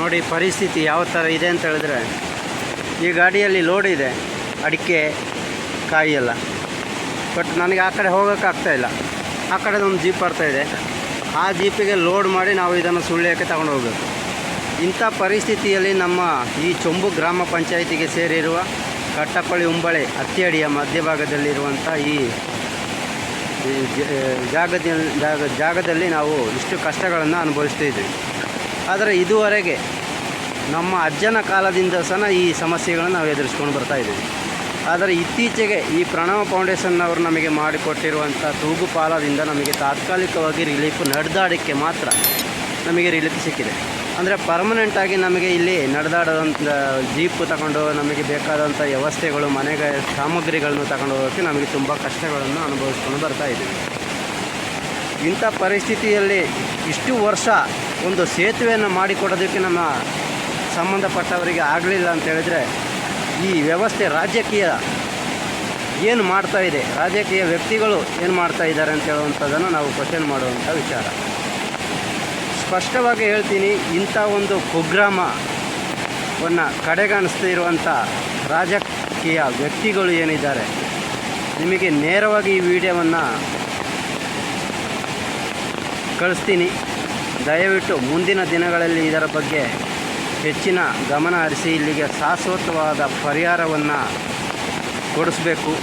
ನೋಡಿ ಪರಿಸ್ಥಿತಿ ಯಾವ ಥರ ಇದೆ ಅಂತ ಹೇಳಿದ್ರೆ, ಈ ಗಾಡಿಯಲ್ಲಿ ಲೋಡ್ ಇದೆ ಅಡಿಕೆ ಕಾಯಿ ಎಲ್ಲ. ಬಟ್ ನನಗೆ ಆ ಕಡೆ ಹೋಗೋಕ್ಕಾಗ್ತಾಯಿಲ್ಲ. ಆ ಕಡೆ ಒಂದು ಜೀಪ್ ಬರ್ತಾಯಿದೆ, ಆ ಜೀಪಿಗೆ ಲೋಡ್ ಮಾಡಿ ನಾವು ಇದನ್ನು ಸುಳ್ಯಕ್ಕೆ ತಗೊಂಡು ಹೋಗಬೇಕು. ಇಂಥ ಪರಿಸ್ಥಿತಿಯಲ್ಲಿ ನಮ್ಮ ಈ ಚೊಂಬು ಗ್ರಾಮ ಪಂಚಾಯಿತಿಗೆ ಸೇರಿರುವ ಕಟ್ಟಪಳ್ಳಿ ಉಂಬಳೆ ಹತ್ತಿಯಡಿಯ ಮಧ್ಯಭಾಗದಲ್ಲಿರುವಂಥ ಈ ಜಾಗದಲ್ಲಿ ನಾವು ಇಷ್ಟು ಕಷ್ಟಗಳನ್ನು ಅನುಭವಿಸ್ತಿದ್ವಿ. ಆದರೆ ಇದುವರೆಗೆ ನಮ್ಮ ಅಜ್ಜನ ಕಾಲದಿಂದ ಸಹ ಈ ಸಮಸ್ಯೆಗಳನ್ನು ನಾವು ಎದುರಿಸ್ಕೊಂಡು ಬರ್ತಾಯಿದ್ದೀವಿ. ಆದರೆ ಇತ್ತೀಚೆಗೆ ಈ ಪ್ರಣವ ಫೌಂಡೇಶನ್ನವರು ನಮಗೆ ಮಾಡಿಕೊಟ್ಟಿರುವಂಥ ತೂಗು ಪಾಲದಿಂದ ನಮಗೆ ತಾತ್ಕಾಲಿಕವಾಗಿ ರಿಲೀಫ್ ನಡೆದಾಡೋಕ್ಕೆ ಮಾತ್ರ ನಮಗೆ ರಿಲೀಫ್ ಸಿಕ್ಕಿದೆ. ಅಂದರೆ ಪರ್ಮನೆಂಟಾಗಿ ನಮಗೆ ಇಲ್ಲಿ ನಡೆದಾಡೋಂಥ ಜೀಪು ತಗೊಂಡು ನಮಗೆ ಬೇಕಾದಂಥ ವ್ಯವಸ್ಥೆಗಳು, ಮನೆಗೆ ಸಾಮಗ್ರಿಗಳನ್ನು ತಗೊಂಡು ಹೋಗೋಕ್ಕೆ ನಮಗೆ ತುಂಬ ಕಷ್ಟಗಳನ್ನು ಅನುಭವಿಸ್ಕೊಂಡು ಬರ್ತಾಯಿದ್ದೀವಿ. ಇಂಥ ಪರಿಸ್ಥಿತಿಯಲ್ಲಿ ಇಷ್ಟು ವರ್ಷ ಒಂದು ಸೇತುವೆಯನ್ನು ಮಾಡಿಕೊಡೋದಕ್ಕೆ ನಮ್ಮ ಸಂಬಂಧಪಟ್ಟವರಿಗೆ ಆಗಲಿಲ್ಲ ಅಂತ ಹೇಳಿದರೆ, ಈ ವ್ಯವಸ್ಥೆ ರಾಜಕೀಯ ಏನು ಮಾಡ್ತಾಯಿದೆ, ರಾಜಕೀಯ ವ್ಯಕ್ತಿಗಳು ಏನು ಮಾಡ್ತಾಯಿದ್ದಾರೆ ಅಂತ ಹೇಳುವಂಥದ್ದನ್ನು ನಾವು ಕ್ವಶನ್ ಮಾಡುವಂಥ ವಿಚಾರ. ಸ್ಪಷ್ಟವಾಗಿ ಹೇಳ್ತೀನಿ, ಇಂಥ ಒಂದು ಕುಗ್ರಾಮವನ್ನು ಕಡೆಗಣಿಸ್ತಿರುವಂಥ ರಾಜಕೀಯ ವ್ಯಕ್ತಿಗಳು ಏನಿದ್ದಾರೆ, ನಿಮಗೆ ನೇರವಾಗಿ ಈ ವಿಡಿಯೋವನ್ನು ಕಳಿಸ್ತೀನಿ. ದಯವಿಟ್ಟು ಮುಂದಿನ ದಿನಗಳಲ್ಲಿ ಇದರ ಬಗ್ಗೆ ಹೆಚ್ಚಿನ ಗಮನ ಹರಿಸಿ ಇಲ್ಲಿಗೆ ಶಾಶ್ವತವಾದ ಪರಿಹಾರವನ್ನು ಕೊಡಿಸಬೇಕು.